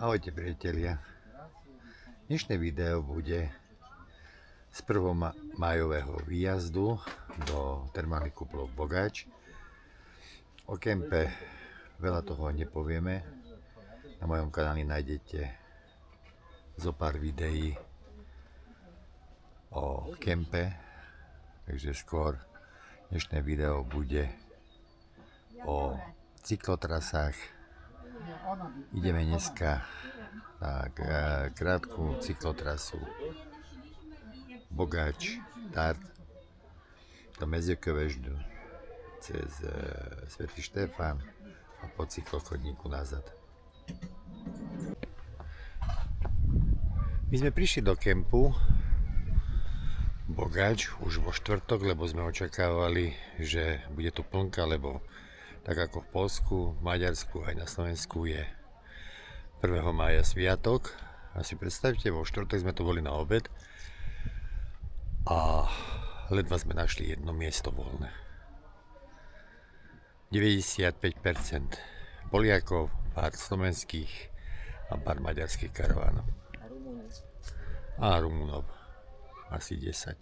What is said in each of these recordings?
Ahojte priatelia. Dnešné video bude z 1. májového výjazdu do termálnych kúplov Bogáč. O kempe veľa toho nepovieme. Na mojom kanáli nájdete zo pár videí o kempe, takže skôr dnešné video bude o cyklotrasách. Ideme dneska na krátku cyklotrasu Bogáč, Tart, do Mezďokeveždu, cez Svätý Štefán a po cyklochodníku nazad. My sme prišli do kempu Bogáč už vo štvrtok, lebo sme očakávali, že bude tu plnka, lebo tak ako v Poľsku, v Maďarsku aj na Slovensku je 1. mája sviatok. A si predstavte, vo štvrtok sme tu boli na obed a ledva sme našli jedno miesto voľné. 95% Poliakov, pár slovenských a pár maďarských karavánov. A Rumunov asi 10.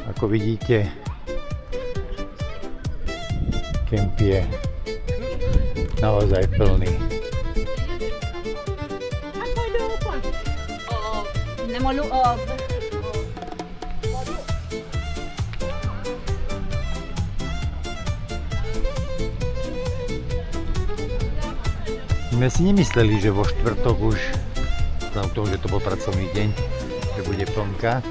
Ako vidíte, kemp je naozaj plný. My si nemysleli, že vo štvrtok už, vzhľadom k tomu, že to bol pracovný deň, že bude plnka.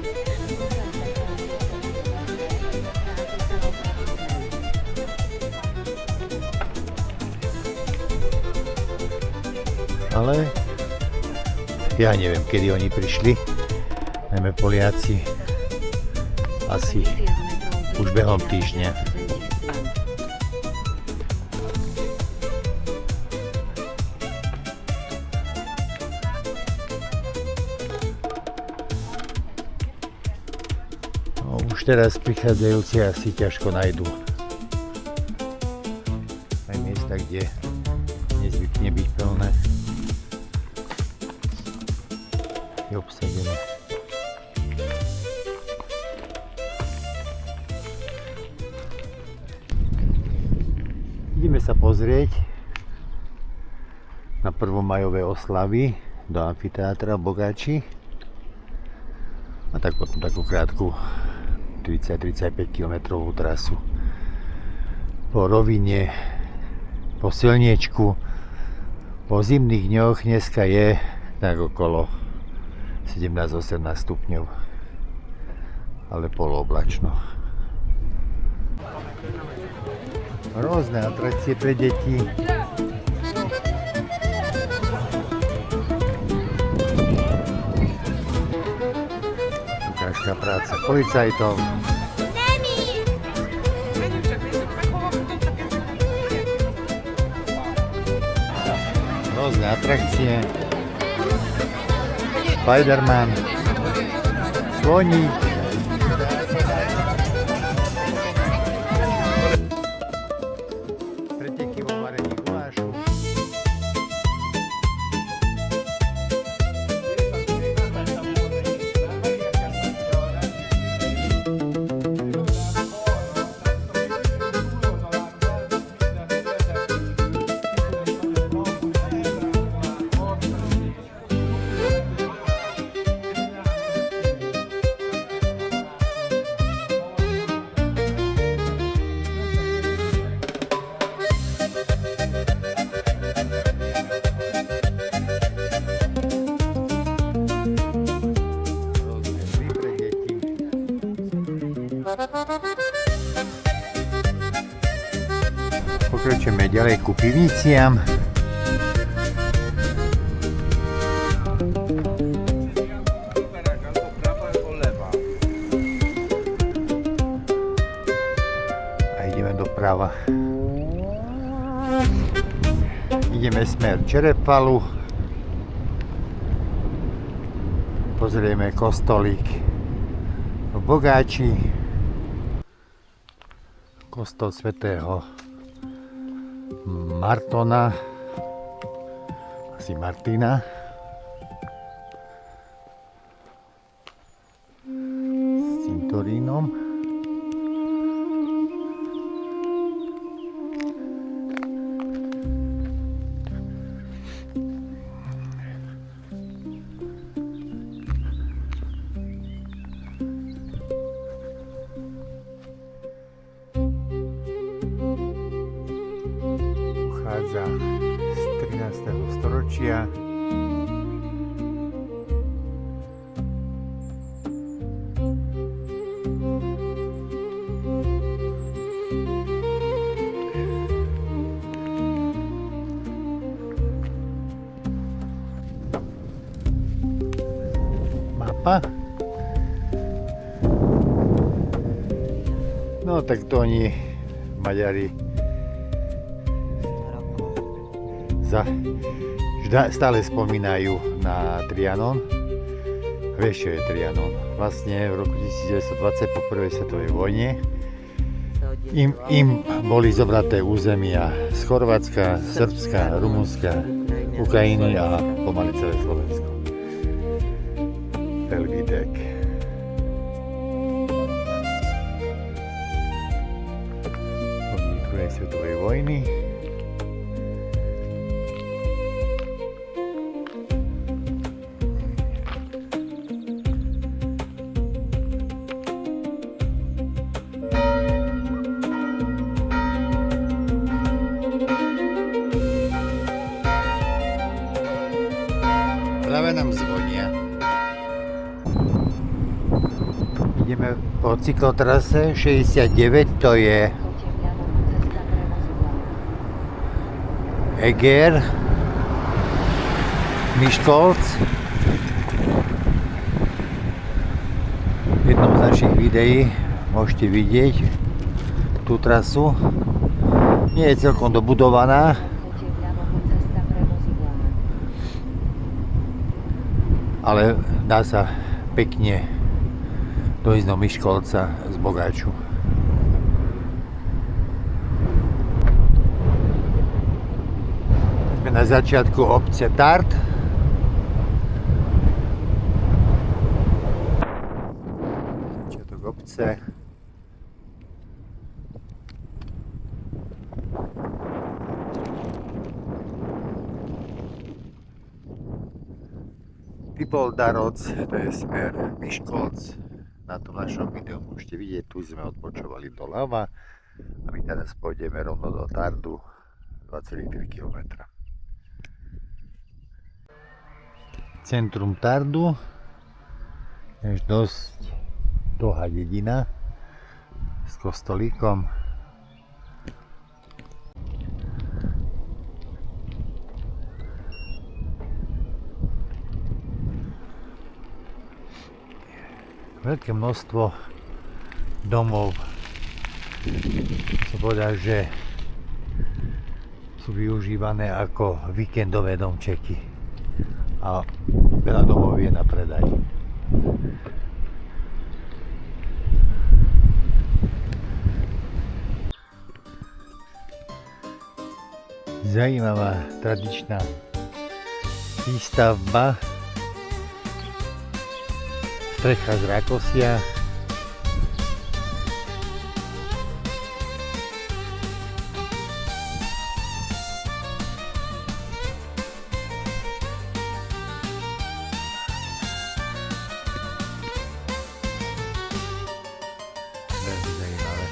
Ale ja neviem, kedy oni prišli, najmä Poliaci, asi už behom týždňa. No, už teraz prichádzajúci asi ťažko nájdu aj miesta, kde nezvykne byť plné. Je obsadené. Ideme sa pozrieť na 1. májové oslavy do amfiteátra v Bogáči a tak potom takú krátku 30-35 km trasu po rovine, po silniečku. Po zimných dňoch dneska je tak okolo 17-18 stupňov, ale polooblačno. Rôzne atrakcie pre deti. Ukážka práce policajtov. Rôzne atrakcie. Spiderman, sloník. Preteky vo varení gulášu. Pokračujeme ďalej ku pivniciam. A ideme doprava. Ideme smer Čerepalu. Pozrieme kostolík v Bogáči. Kostol svätého Martona, asi Martina. S cintorínom. Pochádza z 13. storočia. Mapa. No tak to oni Maďari stále spomínajú na Trianon. Vieš, čo je Trianon? Vlastne v roku 1920 po prvej svetovej vojne im boli zobraté územia z Chorvátska, Srbska, Rumunska, Ukrajiny a pomaly celé Slovensko. Velvidek. Po druhej svetovej vojny práve nám zvonia. Ideme po cyklotrase 69, to je Eger, Miskolc. V jednom z našich videí môžete vidieť tú trasu. Nie je celkom dobudovaná, ale dá sa pekne dojsť do Miškolca z Bogáču. Sme na začiatku obce Tart. Začiatok obce. Pipoldaroc, to je smer Miškolc. Na tom našom videu môžete vidieť, tu sme odpočovali doľava a my teraz pôjdeme rovno do Tardu, 2,3 km. Centrum Tardu, je dosť dlhá dedina s kostolíkom. Veľké množstvo domov, chcem povedať, že sú využívané ako víkendové domčeky a veľa domov je na predaj. Zajímavá tradičná výstavba, strecha z Rakosia. Veľmi zajímavé.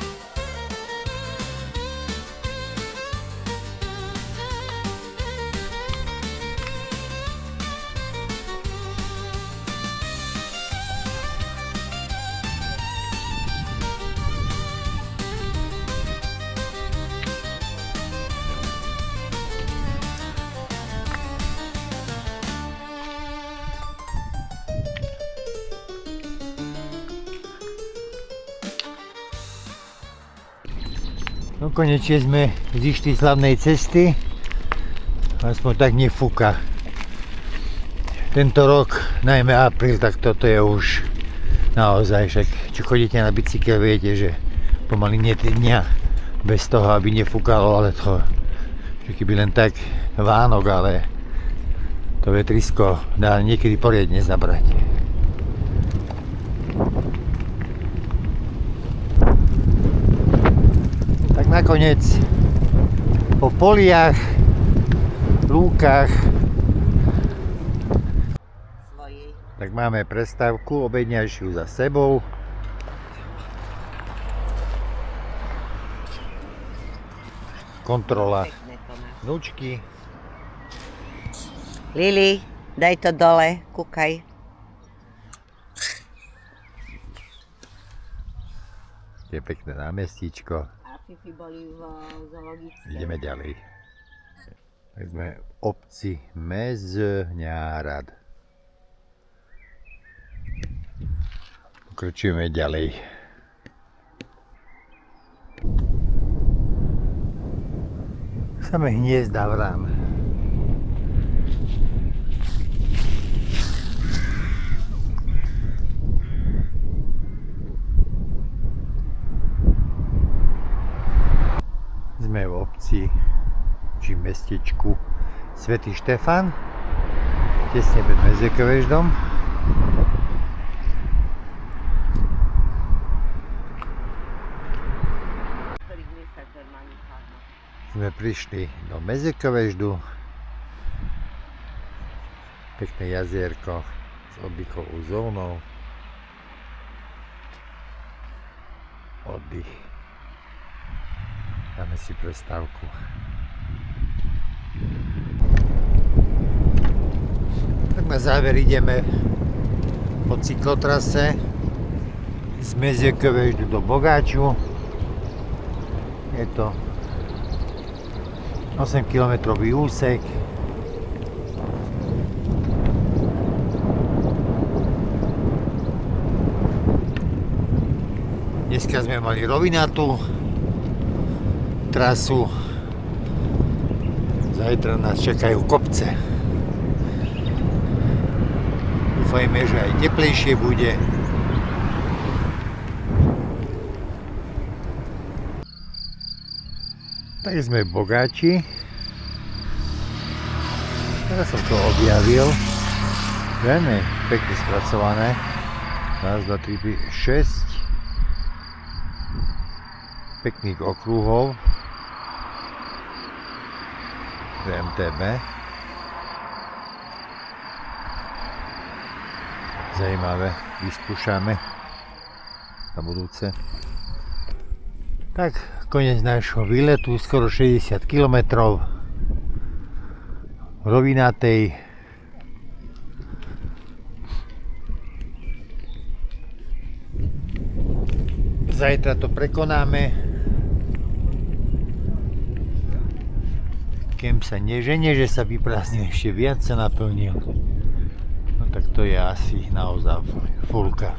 No konečne sme zišli z hlavnej cesty, aspoň tak nefúka. Tento rok, najmä apríl, tak toto je už naozaj, však čo chodíte na bicykel, viete, že pomaly nie dňa bez toho, aby nefúkalo, ale to Že keby len tak Vánok, ale to vetrisko dá niekedy poriadne zabrať. Tak nakoniec po poliach, lúkach, tak máme prestávku obedňajšiu za sebou. Kontrola vnúčky. Lili, daj to dole, kúkaj. Je pekné námestíčko. A Fifi boli v zoologickej. Ideme ďalej. Tak sme v obci Mezňárad. Pokračujeme ďalej. Samé hniezda vrán. Sme v obci či mestečku Svätý Štefán, tesne pred Mezekoveždom. Sme prišli do Mezekoveždu, pekné jazierko s oddychovou zónou, oddych, dáme si prestávku. Tak na záver ideme po cyklotrase z Mezekoveždu do Bogáču. Je to 8-kilometrový úsek. Dneska sme mali rovinatú trasu. Zajtra nás čakajú kopce. Dúfajme, že aj teplejšie bude. Tak sme v Bogáči. Teraz som to objavil. Veľmi pekne spracované. Raz, 2, 3, 6 pekných okruhov v MTB. Zajímavé, vyskúšame na budúce. Tak, koniec nášho výletu, skoro 60 km rovinatej. Zajtra to prekonáme. Kemp sa neženie, že sa vyprázdnil, ešte viac sa naplnil. No tak to je asi naozaj fulka.